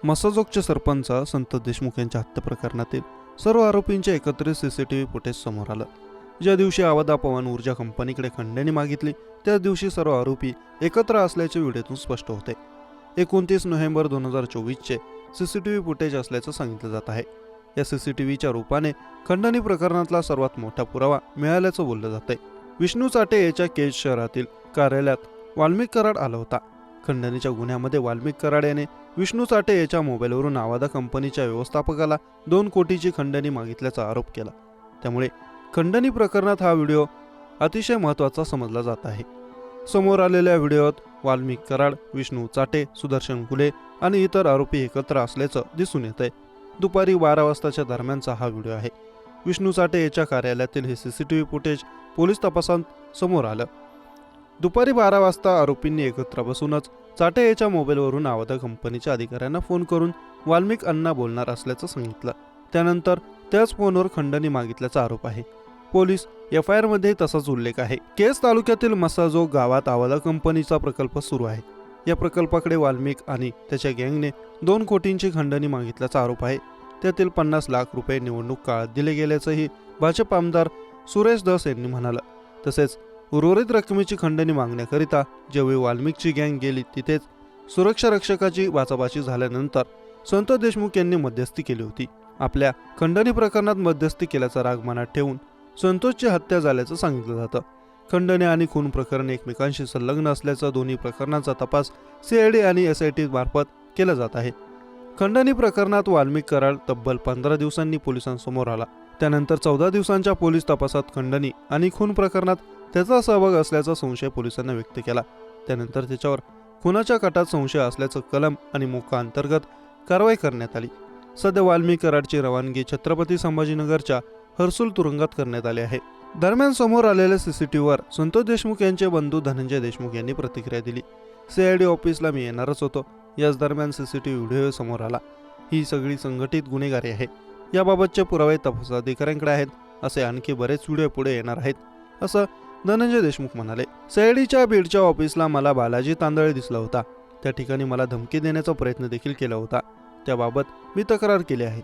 मसाजोगचे सरपंच संतोष देशमुख यांच्या हत्या प्रकरणातील सर्व आरोपींचे एकत्रित सीसीटीव्ही फुटेज समोर आलं। ज्या दिवशी आवादा पवन ऊर्जा कंपनीकडे खंडणी मागितली त्याच दिवशी सर्व आरोपी एकत्र असल्याचे व्हिडिओतून स्पष्ट होते। 29 नोव्हेंबर 2024 चे सीसीटीव्ही फुटेज असल्याचं सांगितलं जात आहे। या सीसीटीव्हीच्या रूपाने खंडणी प्रकरणातला सर्वात मोठा पुरावा मिळाल्याचं बोललं जातंय। विष्णू चाटे याच्या केज शहरातील कार्यालयात वाल्मिक कराड आला होता। खंडणीच्या गुन्ह्यामध्ये वाल्मिक कराड याने विष्णू चाटे याच्या मोबाईलवरून आवादा कंपनीच्या व्यवस्थापकाला 2 कोटीची खंडणी मागितल्याचा आरोप केला। त्यामुळे खंडणी प्रकरणात हा व्हिडिओ अतिशय महत्त्वाचा समजला जात आहे। समोर आलेल्या व्हिडिओत वाल्मिक कराड, विष्णू चाटे, सुदर्शन घुले आणि इतर आरोपी एकत्र असल्याचं दिसून येतंय। दुपारी 12 वाजताच्या दरम्यानचा हा व्हिडिओ आहे। विष्णू चाटे याच्या कार्यालयातील हे सीसीटीव्ही फुटेज पोलीस तपासात समोर आलं। दुपारी 12 वाजता आरोपींनी एकत्र बसूनच चाटे याच्या मोबाईलवरून आवादा कंपनीच्या अधिकाऱ्यांना फोन करून वाल्मिक अण्णा बोलणार असल्याचं सांगितलं। त्यानंतर त्याच फोनवर खंडणी मागितल्याचा आरोप आहे। पोलीस FIR मध्ये तसाच उल्लेख आहे। केज तालुक्यातील मसाजोग गावात आवादा कंपनीचा प्रकल्प सुरू आहे। या प्रकल्पाकडे वाल्मिक आणि त्याच्या गँगने 2 कोटींची खंडणी मागितल्याचा आरोप आहे। त्यातील 50 लाख रुपये निवडणूक काळात दिले गेल्याचंही भाजप आमदार सुरेश धस यांनी म्हणालं। तसेच उर्वरित रकमेची खंडणी मागण्याकरिता ज्यावेळी वाल्मिकची गँग गेली तिथेच सुरक्षा रक्षकाची बाचाबाची झाल्यानंतर संतोष देशमुख यांनी मध्यस्थी केली होती। आपल्या खंडणी प्रकरणात मध्यस्थी केल्याचा राग मनात ठेवून संतोषची हत्या झाल्याचं सांगितलं जातं। खंडणी आणि खून प्रकरण एकमेकांशी संलग्न असल्याचा दोन्ही प्रकरणांचा तपास CID आणि SIT मार्फत केला जात आहे। खंडणी प्रकरणात वाल्मिक कराड तब्बल 15 दिवसांनी पोलिसांसमोर आला। त्यानंतर 14 दिवसांच्या पोलीस तपासात खंडणी आणि खून प्रकरणात त्याचा सहभाग असल्याचा संशय पोलिसांना व्यक्त केला। त्यानंतर त्याच्यावर खुनाच्या कटात संशय असल्याचं कलम आणि मोका अंतर्गत कारवाई करण्यात आली। सध्या वाल्मिक कराडची रवानगी छत्रपती संभाजीनगरच्या हर्सुल तुरुंगात करण्यात आली आहे। दरम्यान समोर आलेल्या सीसीटीव्हीवर संतोष देशमुख यांचे बंधू धनंजय देशमुख यांनी प्रतिक्रिया दिली। CID ऑफिसला मी येणारच होतो। याच दरम्यान सीसीटीव्ही व्हिडिओ समोर आला। ही सगळी संघटित गुन्हेगारी आहे। याबाबतचे पुरावे तपास अधिकाऱ्यांकडे आहेत। असे आणखी बरेच व्हिडिओ पुढे येणार आहेत असं धनंजय देशमुख म्हणाले। CIDच्या बीडच्या ऑफिसला मला बालाजी तांदळे दिसला होता। त्या ठिकाणी मला धमकी देण्याचा प्रयत्न देखील केला होता। त्याबाबत मी तक्रार केली आहे।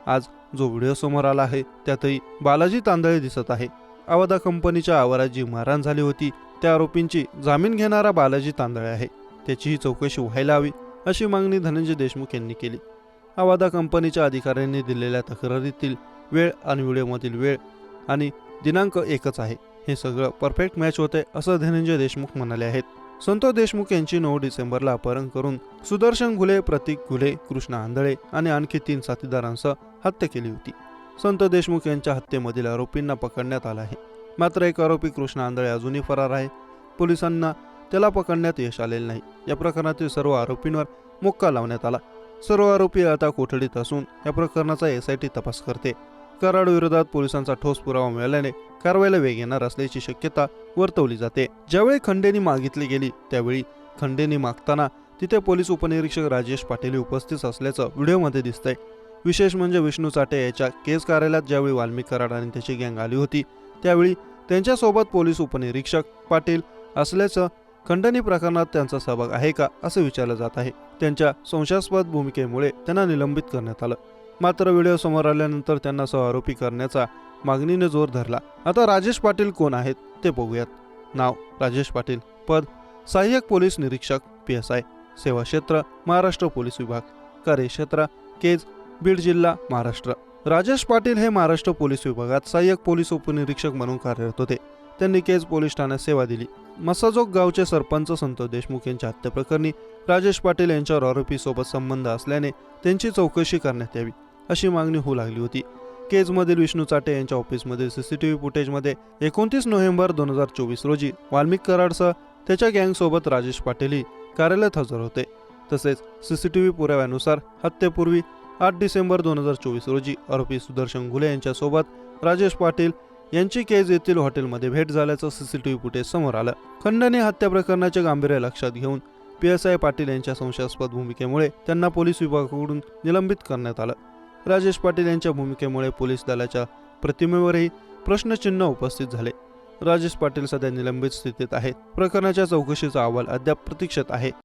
आज जो व्हिडिओ समोर आला आहे त्यातही बालाजी तांदळे दिसत आहे। आवादा कंपनीच्या आवारात जी मारहाण झाली होती त्या आरोपींची जामीन घेणारा बालाजी तांदळे आहे। त्याचीही चौकशी व्हायला हवी अशी मागणी धनंजय देशमुख यांनी केली। आवादा कंपनीच्या अधिकाऱ्यांनी दिलेल्या तक्रारीतील वेळ आणि व्हिडिओमधील वेळ आणि दिनांक एकच आहे। हे सगळं परफेक्ट मॅच होते असं धनंजय देशमुख म्हणाले आहेत। संतोष देशमुख यांची 9 डिसेंबरला अपहरण करून सुदर्शन घुले, प्रतीक घुले, कृष्णा आंधळे आणि आणखी 3 साथीदारांसह हत्या केली होती। संतोष देशमुख यांच्या हत्येमधील आरोपींना पकडण्यात आलं आहे। मात्र एक आरोपी कृष्णा आंधळे अजूनही फरार आहे। पोलिसांना त्याला पकडण्यात यश आलेलं नाही। या प्रकरणातील सर्व आरोपींवर मोक्का लावण्यात आला। सर्व आरोपी आता कोठडीत असून या प्रकरणाचा SIT तपास करते। कराड विरोधात पोलिसांचा ठोस पुरावा मिळाल्याने कारवाईला वेग येणार असल्याची शक्यता वर्तवली जाते। ज्यावेळी खंडणी मागितली गेली त्यावेळी खंडणी मागताना तिथे पोलीस उपनिरीक्षक राजेश पाटील उपस्थित असल्याचं व्हिडिओमध्ये दिसतंय। विशेष म्हणजे विष्णू चाटे याच्या केज कार्यालयात ज्यावेळी वाल्मिक कराड आणि त्याची गँग आली होती त्यावेळी त्यांच्यासोबत पोलीस उपनिरीक्षक पाटील असल्याचं खंडणी प्रकरणात त्यांचा सहभाग आहे का असं विचारलं जात आहे। त्यांच्या संशयास्पद भूमिकेमुळे त्यांना निलंबित करण्यात आलं। मात्र व्हिडिओ समोर आल्यानंतर त्यांना सहआरोपी करण्याचा मागणीने जोर धरला। आता राजेश पाटील कोण आहेत ते बघूयात। नाव राजेश पाटील, पद सहाय्यक पोलीस निरीक्षक PSI, सेवा क्षेत्र महाराष्ट्र पोलीस विभाग, कार्यक्षेत्र केज, बीड जिल्हा महाराष्ट्र। राजेश पाटील हे महाराष्ट्र पोलीस विभागात सहाय्यक पोलीस उपनिरीक्षक म्हणून कार्यरत होते। त्यांनी केज पोलीस ठाण्यात सेवा दिली। मसाजोग गावचे सरपंच संतोष देशमुख यांच्या हत्येप्रकरणी राजेश पाटील यांच्यावर आरोपीसोबत संबंध असल्याने त्यांची चौकशी करण्यात यावी अशी मागणी होऊ लागली होती। केजमधील विष्णू चाटे यांच्या ऑफिसमधील सीसीटीव्ही फुटेजमध्ये 29 नोव्हेंबर 2024 रोजी वाल्मिक कराडसह त्याच्या गँगसोबत राजेश पाटीलही कार्यालयात हजर होते। तसेच सीसीटीव्ही पुराव्यानुसार हत्येपूर्वी 8 डिसेंबर 2024 रोजी आरोपी सुदर्शन घुले यांच्यासोबत राजेश पाटील यांची केज येथील हॉटेलमध्ये भेट झाल्याचं सीसीटीव्ही फुटेज समोर आलं। खंडणी हत्या प्रकरणाचे गांभीर्य लक्षात घेऊन PSI पाटील यांच्या संशयास्पद भूमिकेमुळे त्यांना पोलीस विभागाकडून निलंबित करण्यात आलं। राजेश पाटील यांच्या भूमिकेमुळे पोलीस दलाच्या प्रतिमेवरही प्रश्नचिन्ह उपस्थित झाले। राजेश पाटील सध्या निलंबित स्थितीत आहेत। प्रकरणाच्या चौकशीचा अहवाल अद्याप प्रतीक्षेत आहे।